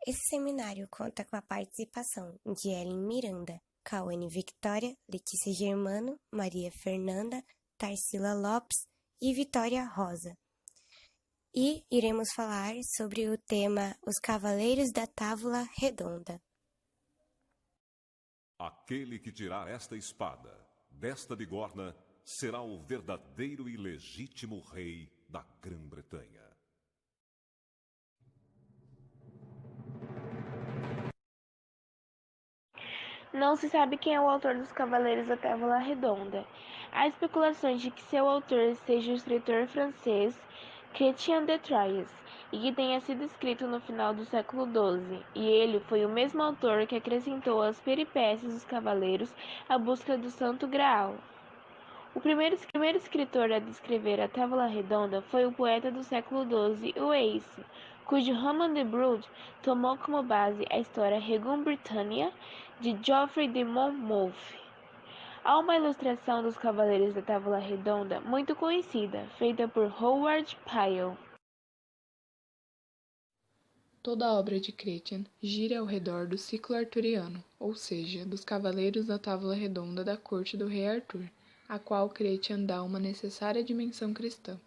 Esse seminário conta com a participação de Ellen Miranda, Cauane Victória, Letícia Germano, Maria Fernanda, Tarsila Lopes e Vitória Rosa. E iremos falar sobre o tema Os Cavaleiros da Távola Redonda. Aquele que tirar esta espada desta bigorna será o verdadeiro e legítimo rei da Grã-Bretanha. Não se sabe quem é o autor dos Cavaleiros da Távola Redonda. Há especulações de que seu autor seja o escritor francês Chrétien de Troyes, e que tenha sido escrito no final do século XII, e ele foi o mesmo autor que acrescentou às peripécias dos cavaleiros a busca do Santo Graal. O primeiro escritor a descrever a Távola Redonda foi o poeta do século XII, Oeice, cujo Roman de Brut tomou como base a história Regum Britannia, de Geoffrey de Monmouth. Há uma ilustração dos Cavaleiros da Távola Redonda muito conhecida, feita por Howard Pyle. Toda a obra de Chrétien gira ao redor do ciclo arturiano, ou seja, dos Cavaleiros da Távola Redonda da corte do rei Arthur, a qual Chrétien dá uma necessária dimensão cristã.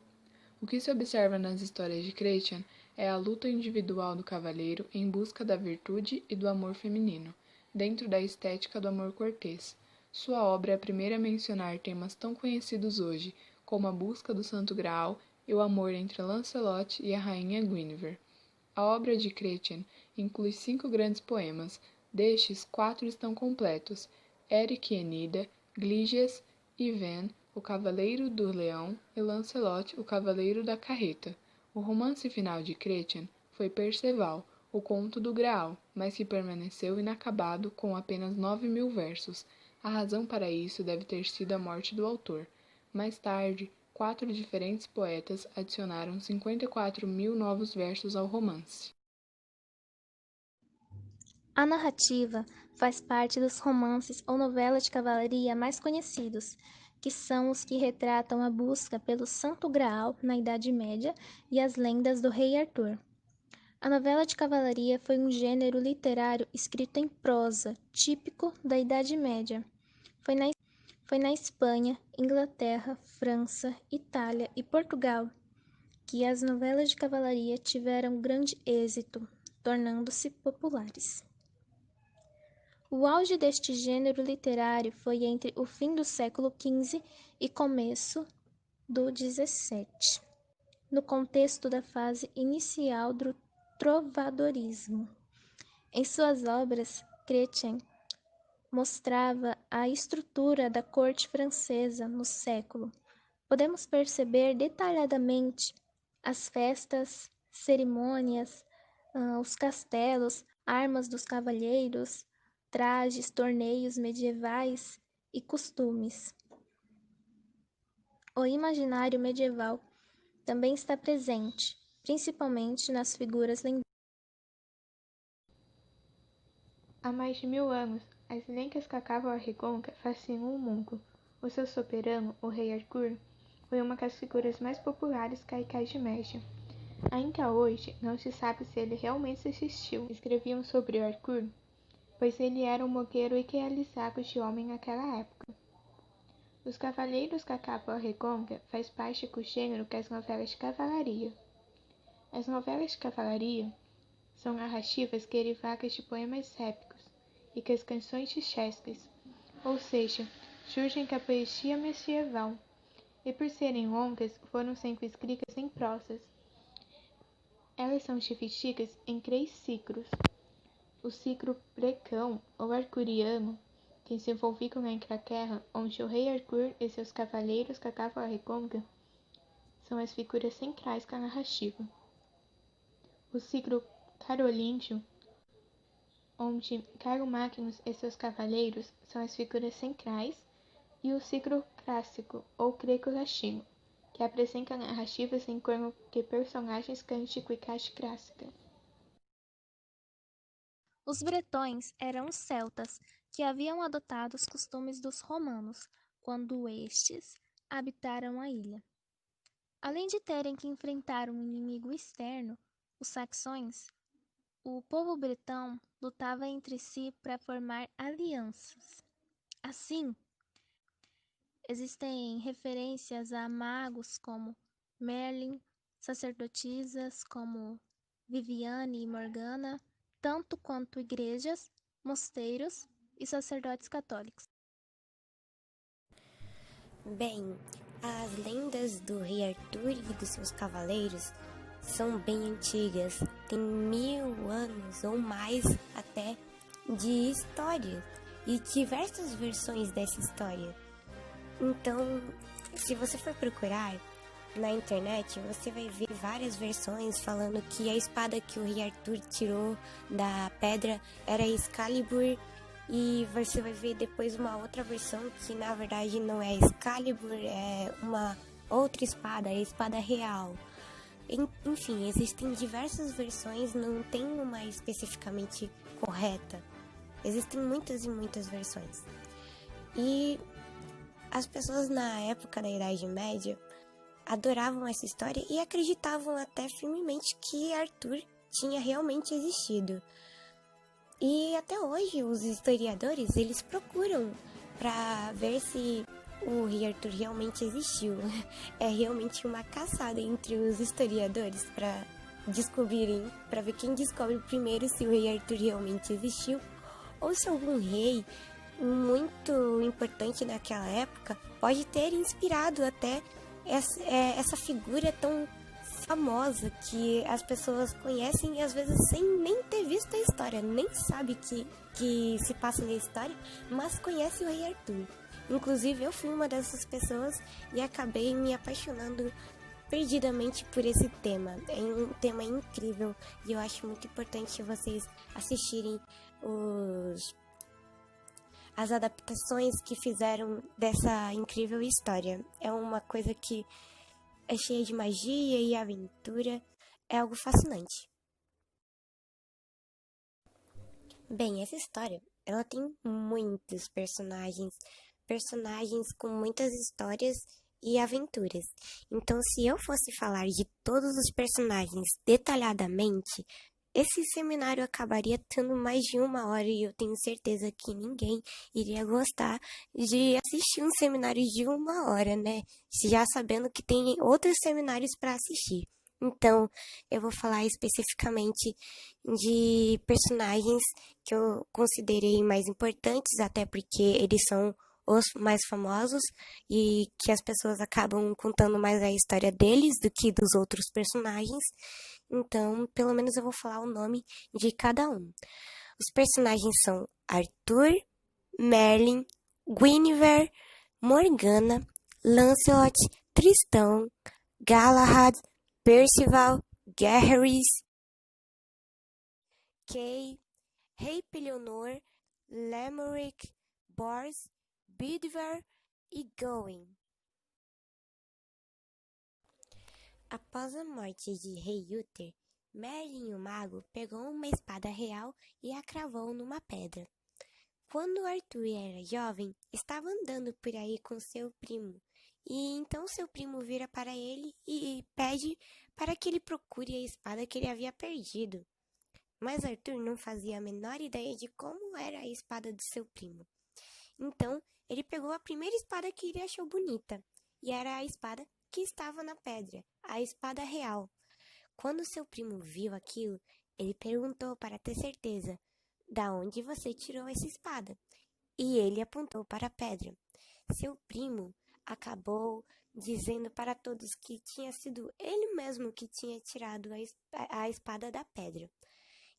O que se observa nas histórias de Chrétien é a luta individual do cavaleiro em busca da virtude e do amor feminino, dentro da estética do amor cortês. Sua obra é a primeira a mencionar temas tão conhecidos hoje, como a busca do Santo Graal e o amor entre Lancelot e a rainha Guinevere. A obra de Chrétien inclui 5 grandes poemas. Destes, 4 estão completos: Eric e Enida, Glígias, Yvain, o Cavaleiro do Leão, e Lancelot, o Cavaleiro da Carreta. O romance final de Chrétien foi Perceval, o Conto do Graal, mas que permaneceu inacabado com apenas 9.000 versos. A razão para isso deve ter sido a morte do autor. Mais tarde, 4 diferentes poetas adicionaram 54.000 novos versos ao romance. A narrativa faz parte dos romances ou novelas de cavalaria mais conhecidos, que são os que retratam a busca pelo Santo Graal na Idade Média e as lendas do rei Arthur. A novela de cavalaria foi um gênero literário escrito em prosa, típico da Idade Média. Foi na Espanha, Inglaterra, França, Itália e Portugal que as novelas de cavalaria tiveram grande êxito, tornando-se populares. O auge deste gênero literário foi entre o fim do século XV e começo do XVII, no contexto da fase inicial do trovadorismo. Em suas obras, Chrétien mostrava a estrutura da corte francesa no século. Podemos perceber detalhadamente as festas, cerimônias, os castelos, armas dos cavalheiros, trajes, torneios medievais e costumes. O imaginário medieval também está presente, principalmente nas figuras lendárias. Há mais de 1000 anos, as lendas que a Távola Redonda fascinam o mundo. O seu soberano, o rei Arthur, foi uma das figuras mais populares da Idade Média. Ainda hoje, não se sabe se ele realmente existiu. Escreviam sobre Arthur, pois ele era um modelo idealizado de homem naquela época. Os Cavaleiros da Távola Redonda faz parte do gênero das novelas de cavalaria. As novelas de cavalaria são narrativas derivadas de poemas épicos e das canções de Shakespeare, ou seja, surgem da poesia medieval, e por serem longas, foram sempre escritas em prosas. Elas são divididas em 3 ciclos. O ciclo precão ou arturiano, que se envolveu na Inglaterra, onde o rei Arthur e seus cavaleiros da Távola Redonda são as figuras centrais da narrativa. O ciclo carolíngio, onde Carlomagnus e seus cavaleiros são as figuras centrais, e o ciclo clássico ou greco-latino, que apresenta narrativas em torno de personagens da antiguidade clássica. Os bretões eram os celtas que haviam adotado os costumes dos romanos quando estes habitaram a ilha. Além de terem que enfrentar um inimigo externo, os saxões, o povo bretão lutava entre si para formar alianças. Assim, existem referências a magos como Merlin, sacerdotisas como Viviane e Morgana, tanto quanto igrejas, mosteiros e sacerdotes católicos. Bem, as lendas do rei Arthur e dos seus cavaleiros são bem antigas, tem 1000 anos ou mais até de história e diversas versões dessa história. Então, se você for procurar na internet, você vai ver várias versões falando que a espada que o rei Arthur tirou da pedra era Excalibur, e você vai ver depois uma outra versão que na verdade não é Excalibur, é uma outra espada, é a espada real. Enfim, existem diversas versões, não tem uma especificamente correta. Existem muitas e muitas versões. E as pessoas na época da Idade Média adoravam essa história e acreditavam até firmemente que Arthur tinha realmente existido. E até hoje os historiadores, eles procuram para ver se o rei Arthur realmente existiu. É realmente uma caçada entre os historiadores para descobrirem, para ver quem descobre primeiro se o rei Arthur realmente existiu ou se algum rei muito importante naquela época pode ter inspirado até essa figura tão famosa que as pessoas conhecem e às vezes sem nem ter visto a história, nem sabe que se passa na história, mas conhece o rei Arthur. Inclusive eu fui uma dessas pessoas e acabei me apaixonando perdidamente por esse tema. É um tema incrível e eu acho muito importante vocês assistirem as adaptações que fizeram dessa incrível história. É uma coisa que é cheia de magia e aventura, é algo fascinante. Bem, essa história, ela tem muitos personagens com muitas histórias e aventuras. Então, se eu fosse falar de todos os personagens detalhadamente, esse seminário acabaria tendo mais de 1 hora e eu tenho certeza que ninguém iria gostar de assistir um seminário de 1 hora, né? Já sabendo que tem outros seminários para assistir. Então, eu vou falar especificamente de personagens que eu considerei mais importantes, até porque eles são os mais famosos e que as pessoas acabam contando mais a história deles do que dos outros personagens. Então, pelo menos eu vou falar o nome de cada um. Os personagens são Arthur, Merlin, Guinevere, Morgana, Lancelot, Tristão, Galahad, Percival, Gaheris, Kay, Rei Pelionor, Lemuric, Bors, Bedivere e Gawain. Após a morte de Rei Uther, Merlin, o mago, pegou uma espada real e a cravou numa pedra. Quando Arthur era jovem, estava andando por aí com seu primo, e então seu primo vira para ele e pede para que ele procure a espada que ele havia perdido. Mas Arthur não fazia a menor ideia de como era a espada de seu primo. Então, ele pegou a primeira espada que ele achou bonita, e era a espada que estava na pedra, a espada real. Quando seu primo viu aquilo, ele perguntou para ter certeza: "Da onde você tirou essa espada?" E ele apontou para a pedra. Seu primo acabou dizendo para todos que tinha sido ele mesmo que tinha tirado a espada da pedra.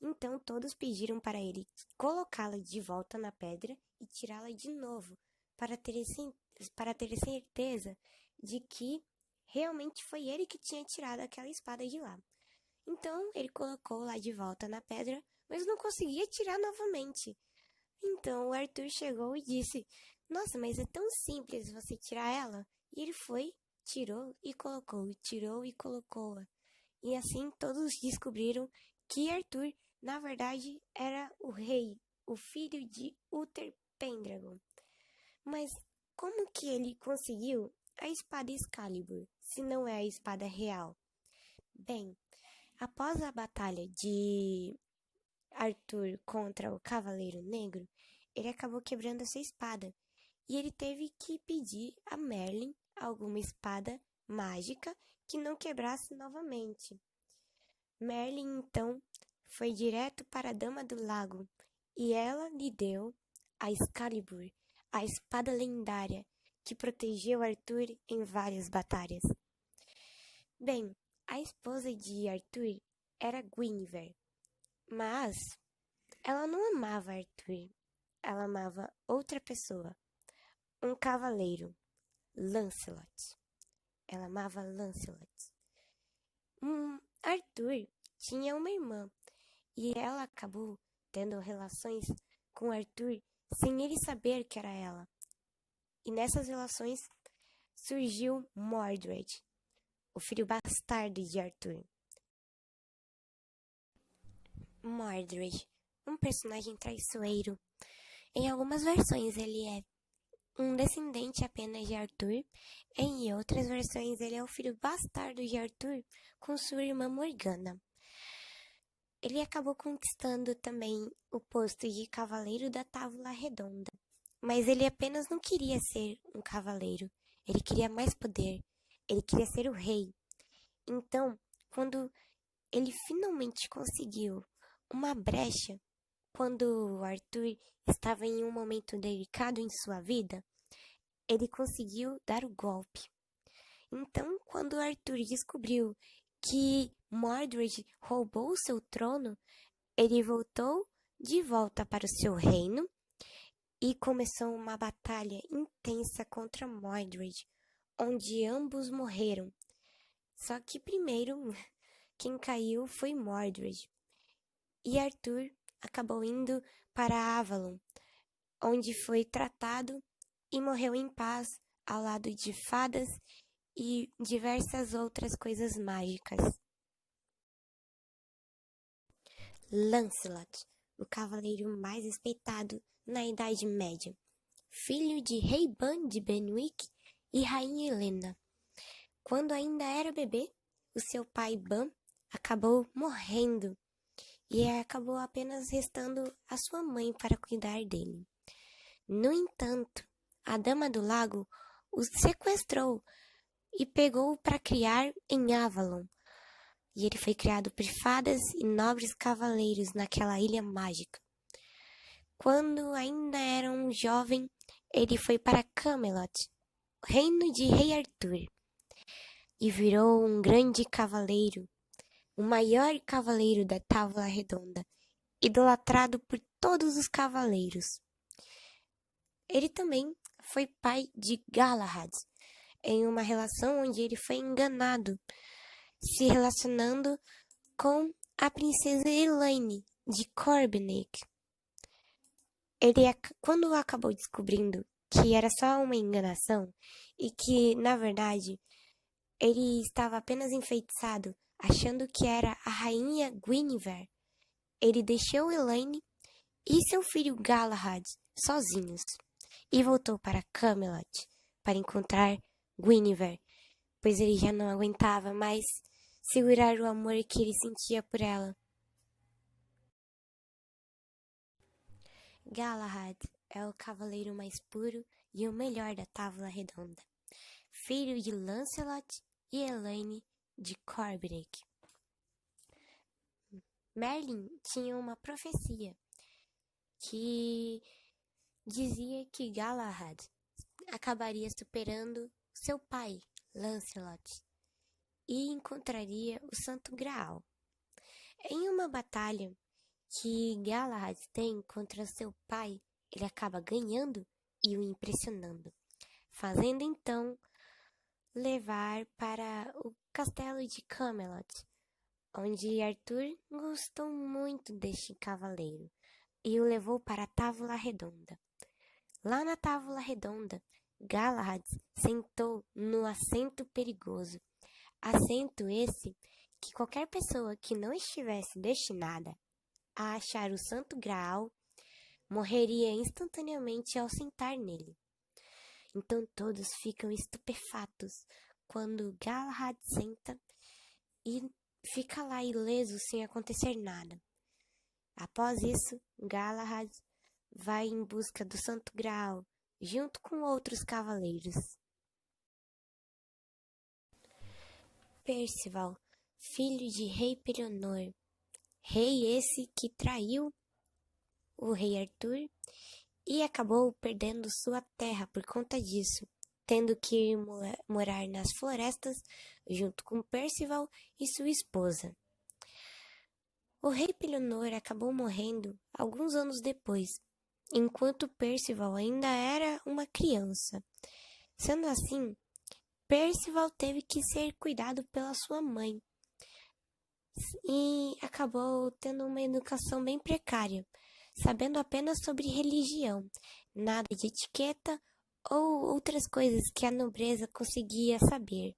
Então todos pediram para ele colocá-la de volta na pedra e tirá-la de novo, para ter certeza de que realmente foi ele que tinha tirado aquela espada de lá. Então ele colocou lá de volta na pedra, mas não conseguia tirar novamente. Então o Arthur chegou e disse: "Nossa, mas é tão simples você tirar ela." E ele foi, tirou e colocou-a. E assim todos descobriram que Arthur, na verdade, era o rei, o filho de Uther Pendragon. Mas como que ele conseguiu a espada Excalibur, se não é a espada real? Bem, após a batalha de Arthur contra o Cavaleiro Negro, ele acabou quebrando a sua espada. E ele teve que pedir a Merlin alguma espada mágica que não quebrasse novamente. Merlin, então, foi direto para a Dama do Lago e ela lhe deu a Excalibur, a espada lendária que protegeu Arthur em várias batalhas. Bem, a esposa de Arthur era Guinevere, mas ela não amava Arthur, ela amava outra pessoa, um cavaleiro, Lancelot. Ela amava Lancelot. Arthur tinha uma irmã e ela acabou tendo relações com Arthur sem ele saber que era ela. E nessas relações surgiu Mordred, o filho bastardo de Arthur. Mordred, um personagem traiçoeiro. Em algumas versões ele é um descendente apenas de Arthur, em outras versões ele é o filho bastardo de Arthur com sua irmã Morgana. Ele acabou conquistando também o posto de Cavaleiro da Távola Redonda, mas ele apenas não queria ser um cavaleiro, ele queria mais poder, ele queria ser o rei. Então, quando ele finalmente conseguiu uma brecha, quando Arthur estava em um momento delicado em sua vida, ele conseguiu dar o golpe. Então, quando Arthur descobriu que Mordred roubou o seu trono, ele voltou de volta para o seu reino e começou uma batalha intensa contra Mordred, onde ambos morreram. Só que primeiro, quem caiu foi Mordred. E Arthur acabou indo para Avalon, onde foi tratado e morreu em paz ao lado de fadas e diversas outras coisas mágicas. Lancelot, o cavaleiro mais respeitado na Idade Média, filho de Rei Ban de Benwick e Rainha Helena. Quando ainda era bebê, o seu pai Ban acabou morrendo e acabou apenas restando a sua mãe para cuidar dele. No entanto, a Dama do Lago o sequestrou e pegou para criar em Avalon. E ele foi criado por fadas e nobres cavaleiros naquela ilha mágica. Quando ainda era um jovem, ele foi para Camelot, reino de Rei Arthur, e virou um grande cavaleiro, o maior cavaleiro da Távola Redonda, idolatrado por todos os cavaleiros. Ele também foi pai de Galahad, em uma relação onde ele foi enganado, se relacionando com a princesa Elaine de Corbinic. Ele, quando acabou descobrindo que era só uma enganação e que, na verdade, ele estava apenas enfeitiçado, achando que era a rainha Guinevere, ele deixou Elaine e seu filho Galahad sozinhos e voltou para Camelot para encontrar Guinevere, pois ele já não aguentava mais segurar o amor que ele sentia por ela. Galahad é o cavaleiro mais puro e o melhor da Távola Redonda, filho de Lancelot e Elaine de Corbinic. Merlin tinha uma profecia que dizia que Galahad acabaria superando seu pai, Lancelot, e encontraria o Santo Graal. Em uma batalha que Galahad tem contra seu pai, ele acaba ganhando e o impressionando, fazendo então levar para o castelo de Camelot, onde Arthur gostou muito deste cavaleiro e o levou para a Távola Redonda. Lá na Távola Redonda, Galahad sentou no assento perigoso, assento esse que qualquer pessoa que não estivesse destinada a achar o Santo Graal morreria instantaneamente ao sentar nele. Então todos ficam estupefatos quando Galahad senta e fica lá ileso sem acontecer nada. Após isso, Galahad vai em busca do Santo Graal, junto com outros cavaleiros. Percival, filho de Rei Pelennor, rei esse que traiu o rei Arthur e acabou perdendo sua terra por conta disso, tendo que ir morar nas florestas junto com Percival e sua esposa. O rei Pelennor acabou morrendo alguns anos depois, enquanto Percival ainda era uma criança. Sendo assim, Percival teve que ser cuidado pela sua mãe e acabou tendo uma educação bem precária, sabendo apenas sobre religião, nada de etiqueta ou outras coisas que a nobreza conseguia saber.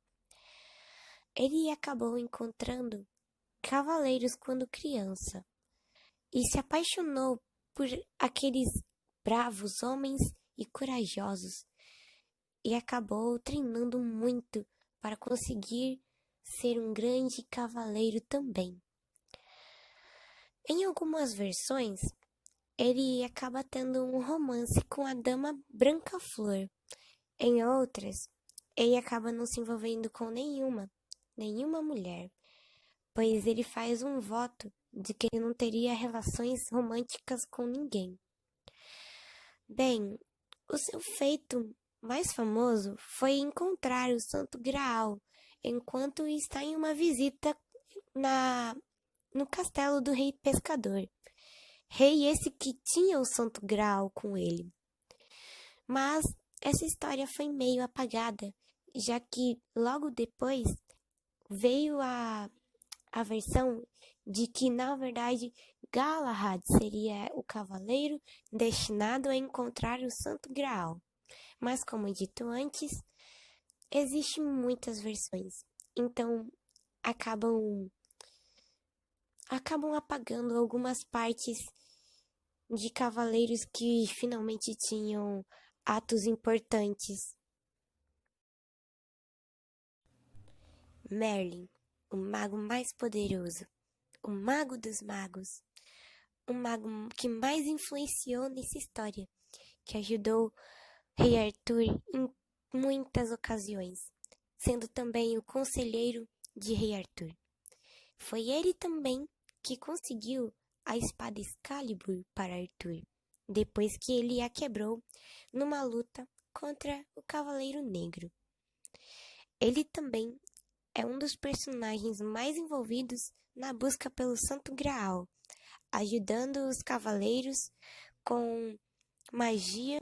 Ele acabou encontrando cavaleiros quando criança e se apaixonou por aqueles bravos homens e corajosos e acabou treinando muito para conseguir ser um grande cavaleiro também. Em algumas versões, ele acaba tendo um romance com a dama Branca-Flor. Em outras, ele acaba não se envolvendo com nenhuma mulher, pois ele faz um voto de que ele não teria relações românticas com ninguém. Bem, o seu feito mais famoso foi encontrar o Santo Graal enquanto está em uma visita no castelo do rei pescador. Rei esse que tinha o Santo Graal com ele. Mas essa história foi meio apagada, já que logo depois veio a versão de que, na verdade, Galahad seria o cavaleiro destinado a encontrar o Santo Graal. Mas, como dito antes, existem muitas versões, então acabam apagando algumas partes de cavaleiros que finalmente tinham atos importantes. Merlin, o mago mais poderoso, o mago dos magos, o mago que mais influenciou nessa história, que ajudou Rei Arthur em muitas ocasiões, sendo também o conselheiro de Rei Arthur. Foi ele também que conseguiu a espada Excalibur para Arthur, depois que ele a quebrou numa luta contra o Cavaleiro Negro. Ele também é um dos personagens mais envolvidos na busca pelo Santo Graal, ajudando os cavaleiros com magia,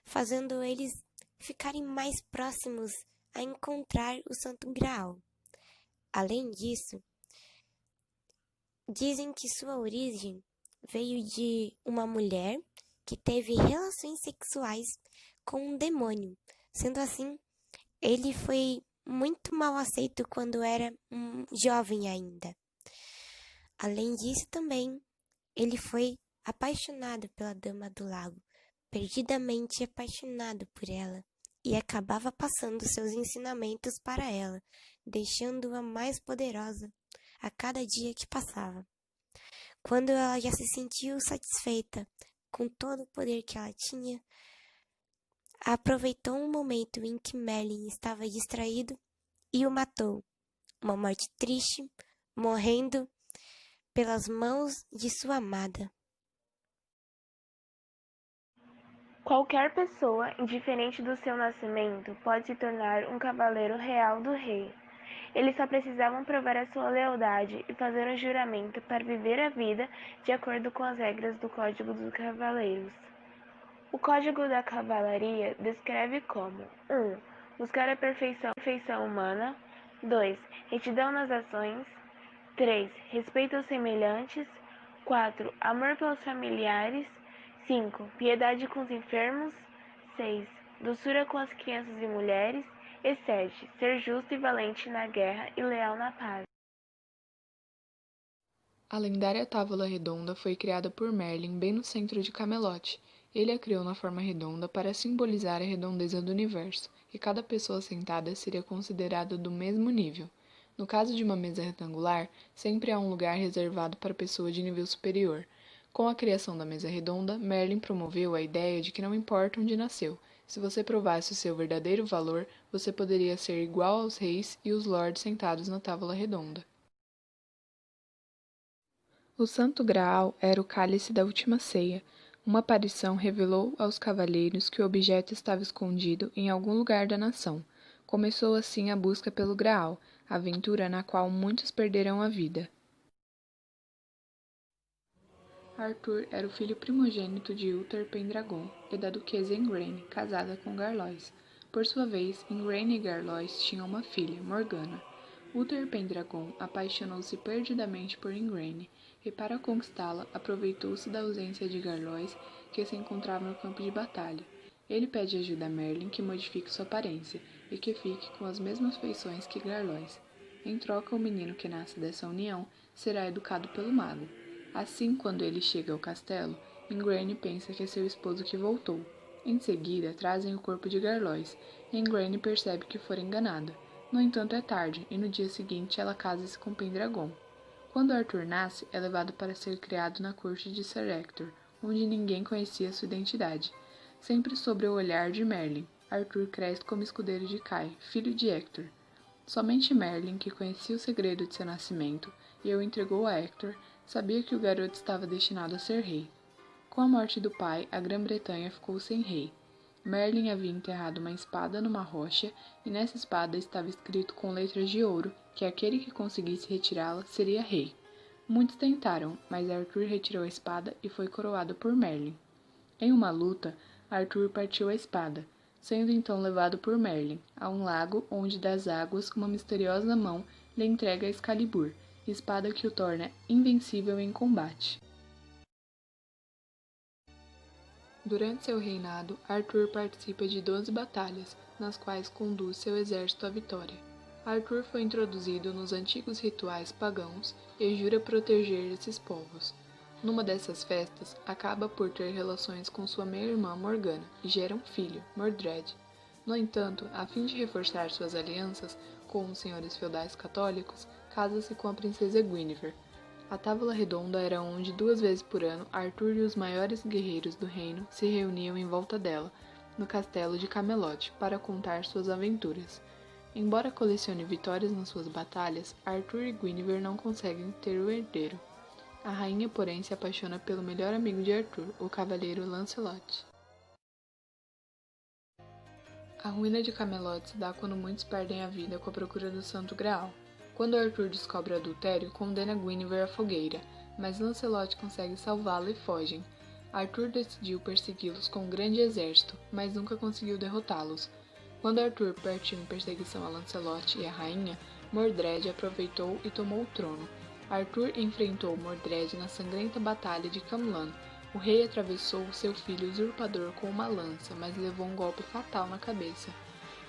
fazendo eles ficarem mais próximos a encontrar o Santo Graal. Além disso, dizem que sua origem veio de uma mulher que teve relações sexuais com um demônio. Sendo assim, ele foi muito mal aceito quando era jovem ainda. Além disso também, ele foi apaixonado pela Dama do Lago, perdidamente apaixonado por ela, e acabava passando seus ensinamentos para ela, deixando-a mais poderosa a cada dia que passava. Quando ela já se sentiu satisfeita com todo o poder que ela tinha, aproveitou um momento em que Merlin estava distraído e o matou. Uma morte triste, morrendo pelas mãos de sua amada. Qualquer pessoa, indiferente do seu nascimento, pode se tornar um cavaleiro real do rei. Eles só precisavam provar a sua lealdade e fazer um juramento para viver a vida de acordo com as regras do Código dos Cavaleiros. O Código da Cavalaria descreve como 1. Buscar a perfeição humana. 2. Retidão nas ações. 3. Respeito aos semelhantes. 4. Amor pelos familiares. 5. Piedade com os enfermos. 6. Doçura com as crianças e mulheres. E 7. Ser justo e valente na guerra e leal na paz. A lendária Távola Redonda foi criada por Merlin bem no centro de Camelot. Ele a criou na forma redonda para simbolizar a redondeza do universo, e cada pessoa sentada seria considerada do mesmo nível. No caso de uma mesa retangular, sempre há um lugar reservado para pessoa de nível superior. Com a criação da mesa redonda, Merlin promoveu a ideia de que não importa onde nasceu, se você provasse o seu verdadeiro valor, você poderia ser igual aos reis e os lords sentados na tábua redonda. O Santo Graal era o cálice da última ceia. Uma aparição revelou aos cavaleiros que o objeto estava escondido em algum lugar da nação. Começou assim a busca pelo Graal, aventura na qual muitos perderão a vida. Arthur era o filho primogênito de Uther Pendragon e da duquesa Igraine, casada com Garlois. Por sua vez, Igraine e Garlois tinham uma filha, Morgana. Uther Pendragon apaixonou-se perdidamente por Igraine, e para conquistá-la, aproveitou-se da ausência de Garlois, que se encontrava no campo de batalha. Ele pede ajuda a Merlin que modifique sua aparência e que fique com as mesmas feições que Garlois. Em troca, o menino que nasce dessa união será educado pelo mago. Assim, quando ele chega ao castelo, Igraine pensa que é seu esposo que voltou. Em seguida, trazem o corpo de Garlois, e Igraine percebe que fora enganada. No entanto, é tarde, e no dia seguinte ela casa-se com Pendragon. Quando Arthur nasce, é levado para ser criado na corte de Sir Ector, onde ninguém conhecia sua identidade. Sempre sob o olhar de Merlin, Arthur cresce como escudeiro de Kai, filho de Ector. Somente Merlin, que conhecia o segredo de seu nascimento e o entregou a Ector, sabia que o garoto estava destinado a ser rei. Com a morte do pai, a Grã-Bretanha ficou sem rei. Merlin havia enterrado uma espada numa rocha, e nessa espada estava escrito com letras de ouro que aquele que conseguisse retirá-la seria rei. Muitos tentaram, mas Arthur retirou a espada e foi coroado por Merlin. Em uma luta, Arthur partiu a espada, sendo então levado por Merlin a um lago onde das águas uma misteriosa mão lhe entrega Excalibur, espada que o torna invencível em combate. Durante seu reinado, Arthur participa de 12 batalhas, nas quais conduz seu exército à vitória. Arthur foi introduzido nos antigos rituais pagãos e jura proteger esses povos. Numa dessas festas, acaba por ter relações com sua meia-irmã Morgana e gera um filho, Mordred. No entanto, a fim de reforçar suas alianças com os senhores feudais católicos, casa-se com a princesa Guinevere. A Távola Redonda era onde 2 vezes por ano Arthur e os maiores guerreiros do reino se reuniam em volta dela, no castelo de Camelot, para contar suas aventuras. Embora colecione vitórias nas suas batalhas, Arthur e Guinevere não conseguem ter o herdeiro. A rainha, porém, se apaixona pelo melhor amigo de Arthur, o cavaleiro Lancelot. A ruína de Camelot se dá quando muitos perdem a vida com a procura do Santo Graal. Quando Arthur descobre o adultério, condena Guinevere à fogueira, mas Lancelot consegue salvá-la e fogem. Arthur decidiu persegui-los com um grande exército, mas nunca conseguiu derrotá-los. Quando Arthur partiu em perseguição a Lancelot e a rainha, Mordred aproveitou e tomou o trono. Arthur enfrentou Mordred na sangrenta batalha de Camlann. O rei atravessou seu filho usurpador com uma lança, mas levou um golpe fatal na cabeça.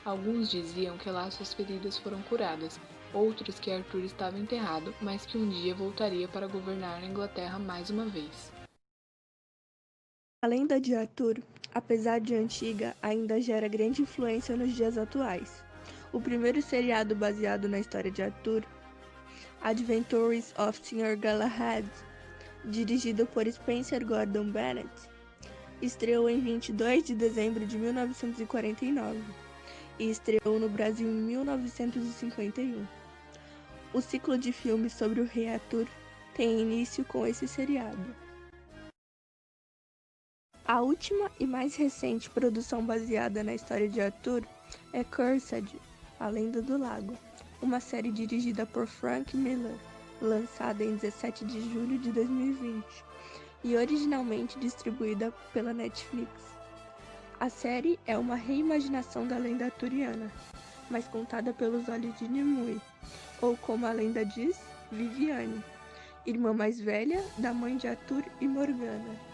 Alguns diziam que lá suas feridas foram curadas, outros que Arthur estava enterrado, mas que um dia voltaria para governar a Inglaterra mais uma vez. A lenda de Arthur, apesar de antiga, ainda gera grande influência nos dias atuais. O primeiro seriado baseado na história de Arthur, Adventures of Sir Galahad, dirigido por Spencer Gordon Bennett, estreou em 22 de dezembro de 1949 e estreou no Brasil em 1951. O ciclo de filmes sobre o rei Arthur tem início com esse seriado. A última e mais recente produção baseada na história de Arthur é Cursed, A Lenda do Lago, uma série dirigida por Frank Miller, lançada em 17 de julho de 2020 e originalmente distribuída pela Netflix. A série é uma reimaginação da lenda arturiana, mas contada pelos olhos de Nimue, ou como a lenda diz, Viviane, irmã mais velha da mãe de Arthur e Morgana.